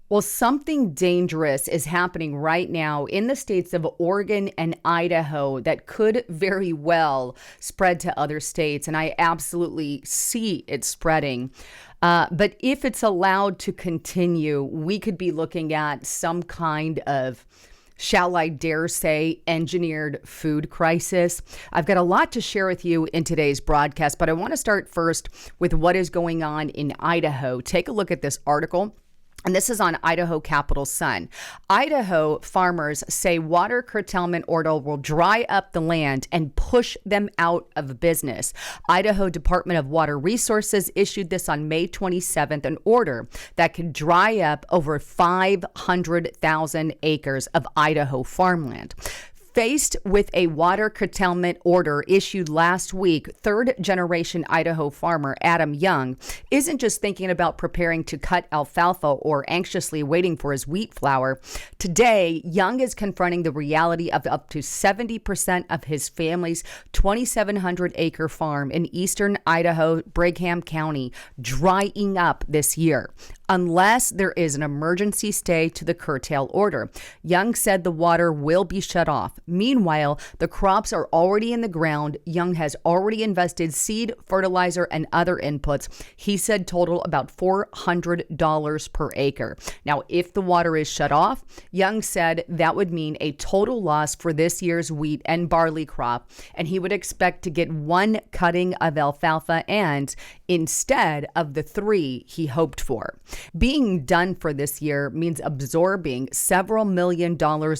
Well, something dangerous is happening right now in the states of Oregon and Idaho that could very well spread to other states. And I absolutely see it spreading. But if it's allowed to continue, we could be looking at some kind of, shall I dare say, engineered food crisis. I've got a lot to share with you in today's broadcast, but I want to start first with what is going on in Idaho. Take a look at this article. And this is on Idaho Capital Sun. Idaho farmers say water curtailment order will dry up the land and push them out of business. Idaho Department of Water Resources issued this on May 27th, an order that could dry up over 500,000 acres of Idaho farmland. Faced with a water curtailment order issued last week, third-generation Idaho farmer Adam Young isn't just thinking about preparing to cut alfalfa or anxiously waiting for his wheat flour. Today, Young is confronting the reality of up to 70% of his family's 2,700-acre farm in eastern Idaho, Brigham County, drying up this year, unless there is an emergency stay to the curtail order. Young said the water will be shut off. Meanwhile, the crops are already in the ground. Young has already invested seed, fertilizer, and other inputs. He said total about $400 per acre. Now, if the water is shut off, Young said that would mean a total loss for this year's wheat and barley crop, and he would expect to get one cutting of alfalfa and instead of the three he hoped for. Being done for this year means absorbing several $1 million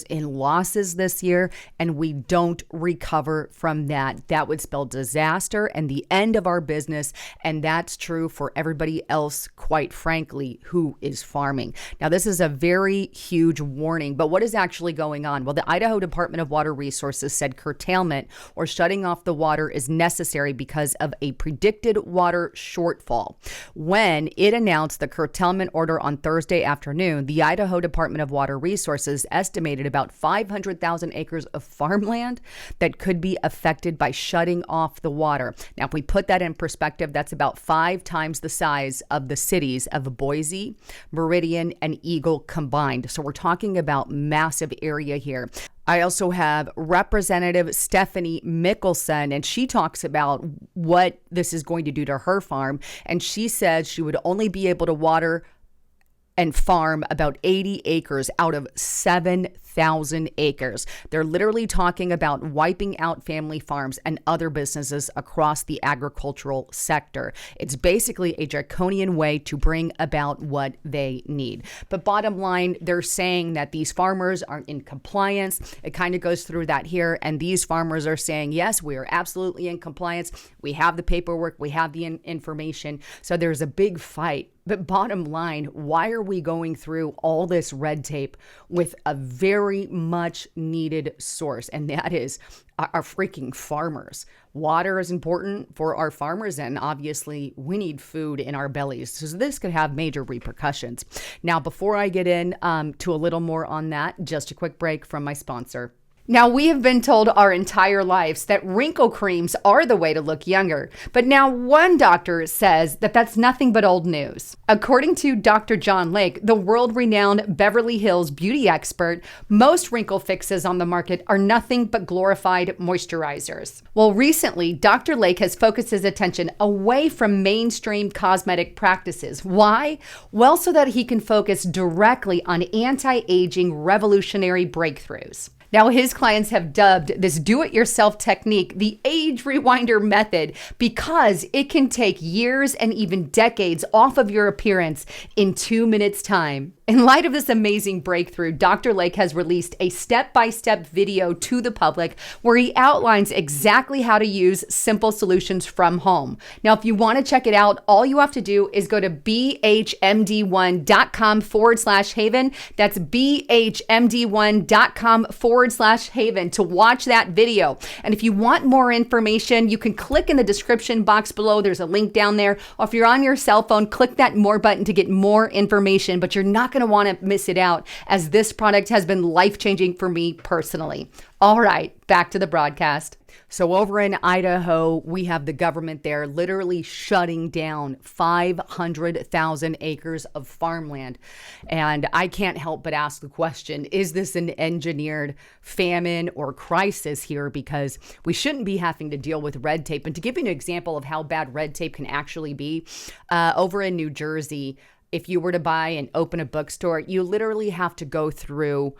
in losses this year, and we don't recover from that. That would spell disaster and the end of our business, and that's true for everybody else, quite frankly, who is farming. Now, this is a very huge warning, but what is actually going on? Well, the Idaho Department of Water Resources said curtailment or shutting off the water is necessary because of a predicted water shortfall. When it announced the curtailment order on Thursday afternoon, the Idaho Department of Water Resources estimated about 500,000 acres of farmland that could be affected by shutting off the water. Now, if we put that in perspective, that's about 5 times the size of the cities of Boise, Meridian, and Eagle combined. So we're talking about massive area here. I also have Representative Stephanie Mickelson, and she talks about what this is going to do to her farm. And she says she would only be able to water and farm about 80 acres out of 7,000 acres. They're literally talking about wiping out family farms and other businesses across the agricultural sector. It's basically a draconian way to bring about what they need. But bottom line, they're saying that these farmers aren't in compliance. It kind of goes through that here. And these farmers are saying, yes, we are absolutely in compliance. We have the paperwork. We have the information. So there's a big fight. But bottom line, why are we going through all this red tape with a very much needed source? And that is our freaking farmers. Water is important for our farmers, and obviously we need food in our bellies. So this could have major repercussions. Now, before I get in to a little more on that, just a quick break from my sponsor. Now, we have been told our entire lives that wrinkle creams are the way to look younger. But now one doctor says that that's nothing but old news. According to Dr. John Lake, the world-renowned Beverly Hills beauty expert, most wrinkle fixes on the market are nothing but glorified moisturizers. Well, recently, Dr. Lake has focused his attention away from mainstream cosmetic practices. Why? Well, so that he can focus directly on anti-aging revolutionary breakthroughs. Now, his clients have dubbed this do-it-yourself technique the age rewinder method because it can take years and even decades off of your appearance in 2 minutes' time. In light of this amazing breakthrough, Dr. Lake has released a step-by-step video to the public where he outlines exactly how to use simple solutions from home. Now, if you want to check it out, all you have to do is go to bhmd1.com/haven. That's bhmd1.com/haven to watch that video. And if you want more information, you can click in the description box below. There's a link down there. Or if you're on your cell phone, click that more button to get more information, but you're not going to want to miss it out, as this product has been life-changing for me personally. All right, back to the broadcast. So over in Idaho, we have the government there literally shutting down 500,000 acres of farmland. And I can't help but ask the question, is this an engineered famine or crisis here? Because we shouldn't be having to deal with red tape. And to give you an example of how bad red tape can actually be, over in New Jersey, if you were to buy and open a bookstore, you literally have to go through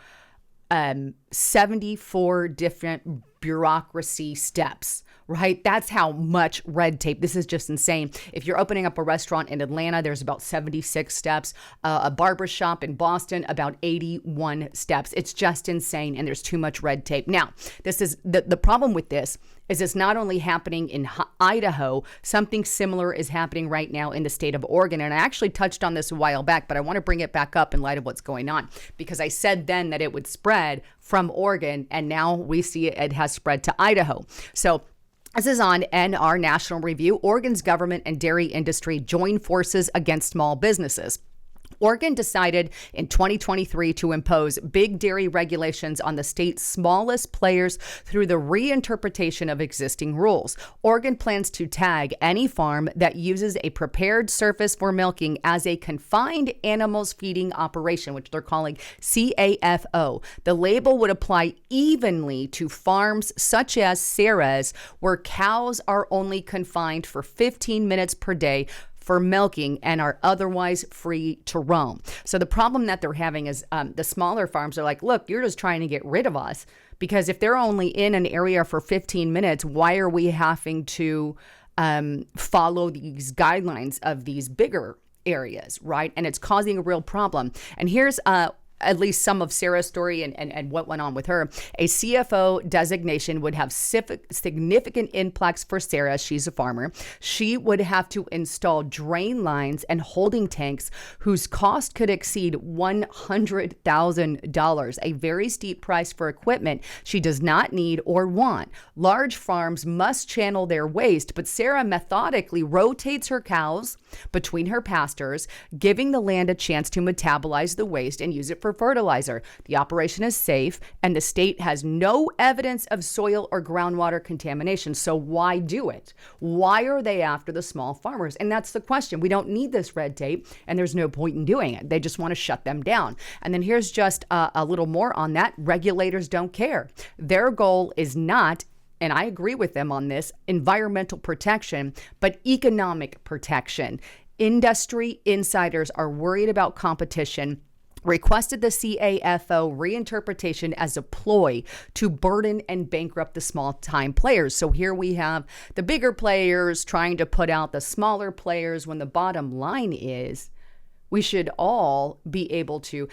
74 different bureaucracy steps, right? That's how much red tape. This is just insane. If you're opening up a restaurant in Atlanta, there's about 76 steps. A barbershop in Boston, about 81 steps. It's just insane, and there's too much red tape. Now, this is the problem with this is it's not only happening in Idaho, something similar is happening right now in the state of Oregon. And I actually touched on this a while back, but I want to bring it back up in light of what's going on, because I said then that it would spread from Oregon, and now we see it has spread to Idaho. So this is on NR National Review. Oregon's government and dairy industry join forces against small businesses. Oregon decided in 2023 to impose big dairy regulations on the state's smallest players through the reinterpretation of existing rules. Oregon plans to tag any farm that uses a prepared surface for milking as a confined animals feeding operation, which they're calling CAFO. The label would apply evenly to farms such as Sarah's, where cows are only confined for 15 minutes per day for milking and are otherwise free to roam. So the problem that they're having is the smaller farms are like, look, you're just trying to get rid of us, because if they're only in an area for 15 minutes, why are we having to follow these guidelines of these bigger areas, right? And it's causing a real problem. And here's at least some of Sarah's story and what went on with her. A CFO designation would have significant impacts for Sarah. She's a farmer. She would have to install drain lines and holding tanks whose cost could exceed $100,000, a very steep price for equipment she does not need or want. Large farms must channel their waste, but Sarah methodically rotates her cows between her pastures, giving the land a chance to metabolize the waste and use it for fertilizer. The operation is safe, and the state has no evidence of soil or groundwater contamination. So why do it? Why are they after the small farmers? And that's the question. We don't need this red tape, and there's no point in doing it. They just want to shut them down. And then here's just a little more on that. Regulators don't care. Their goal is not, and I agree with them on this, environmental protection, but economic protection. Industry insiders are worried about competition, requested the CAFO reinterpretation as a ploy to burden and bankrupt the small-time players. So here we have the bigger players trying to put out the smaller players, when the bottom line is we should all be able to,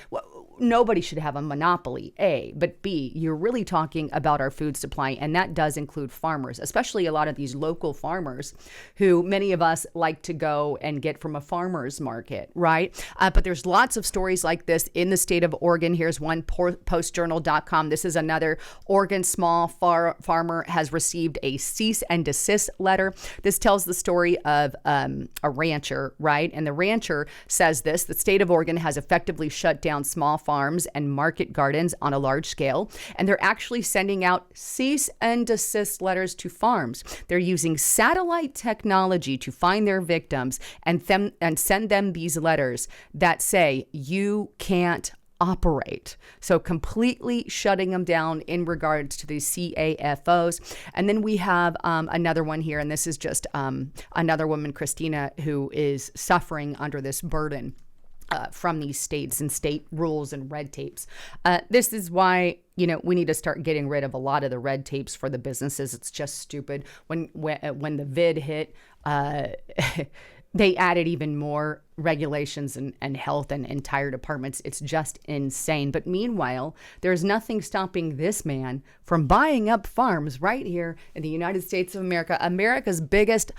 nobody should have a monopoly, A, but B, you're really talking about our food supply, and that does include farmers, especially a lot of these local farmers who many of us like to go and get from a farmer's market, right? But there's lots of stories like this in the state of Oregon. Here's one, postjournal.com. This is another Oregon small farmer has received a cease and desist letter. This tells the story of a rancher, right? And the rancher says this: the state of Oregon has effectively shut down small farms and market gardens on a large scale, and they're actually sending out cease and desist letters to farms. They're using satellite technology to find their victims and send them these letters that say, you can't operate. So completely shutting them down in regards to these CAFOs. And then we have another one here, and this is just another woman, Christina, who is suffering under this burden from these states and state rules and red tapes. This is why, we need to start getting rid of a lot of the red tapes for the businesses. It's just stupid. When the vid hit, they added even more regulations and health and entire departments. It's just insane. But meanwhile, there's nothing stopping this man from buying up farms right here in the United States of America. America's biggest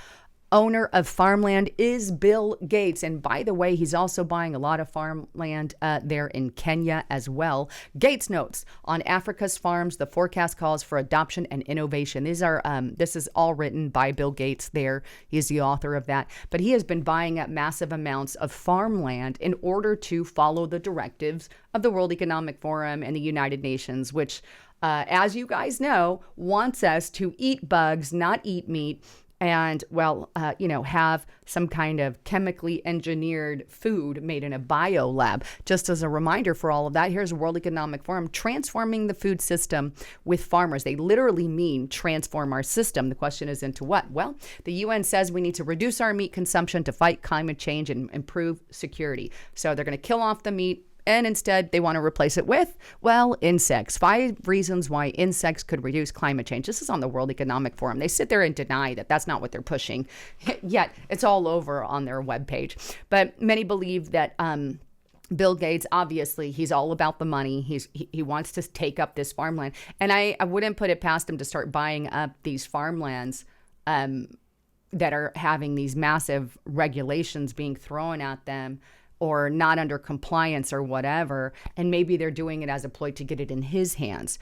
owner of farmland is Bill Gates. And by the way, he's also buying a lot of farmland there in Kenya as well. Gates notes, on Africa's farms, the forecast calls for adoption and innovation. This is all written by Bill Gates there. He's the author of that. But he has been buying up massive amounts of farmland in order to follow the directives of the World Economic Forum and the United Nations, which as you guys know, wants us to eat bugs, not eat meat, and have some kind of chemically engineered food made in a bio lab. Just as a reminder for all of that, here's World Economic Forum transforming the food system with farmers. They literally mean transform our system. The question is into what? Well, the UN says we need to reduce our meat consumption to fight climate change and improve security. So they're going to kill off the meat, and instead they want to replace it with, well, insects. 5 reasons why insects could reduce climate change. This is on the World Economic Forum. They sit there and deny that that's not what they're pushing, yet it's all over on their webpage. But many believe that Bill Gates, obviously, he's all about the money. He wants to take up this farmland. And I wouldn't put it past him to start buying up these farmlands that are having these massive regulations being thrown at them, or not under compliance or whatever, and maybe they're doing it as a ploy to get it in his hands.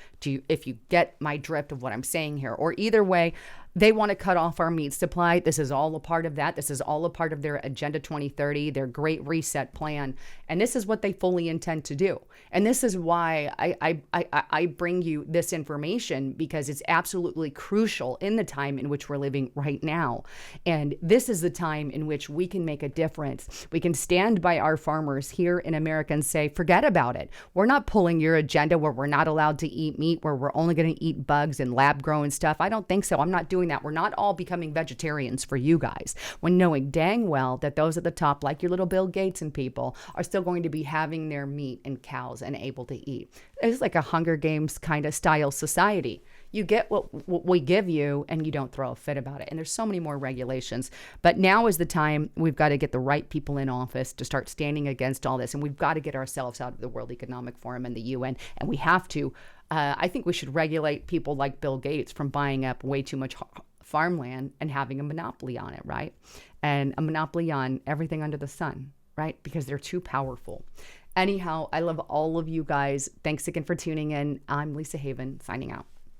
If you get my drift of what I'm saying here, or either way, they want to cut off our meat supply. This is all a part of that. This is all a part of their Agenda 2030, their Great Reset plan, and this is what they fully intend to do. And this is why I bring you this information, because it's absolutely crucial in the time in which we're living right now. And this is the time in which we can make a difference. We can stand by our farmers here in America and say, forget about it. We're not pulling your agenda where we're not allowed to eat meat, where we're only going to eat bugs and lab grown stuff. I don't think so. I'm not doing that. We're not all becoming vegetarians for you guys, when knowing dang well that those at the top, like your little Bill Gates and people, are still going to be having their meat and cows and able to eat. It's like a Hunger Games kind of style society. You get what we give you, and you don't throw a fit about it. And there's so many more regulations. But now is the time. We've got to get the right people in office to start standing against all this. And we've got to get ourselves out of the World Economic Forum and the UN. And we have to. I think we should regulate people like Bill Gates from buying up way too much farmland and having a monopoly on it, right? And a monopoly on everything under the sun, right? Because they're too powerful. Anyhow, I love all of you guys. Thanks again for tuning in. I'm Lisa Haven, signing out.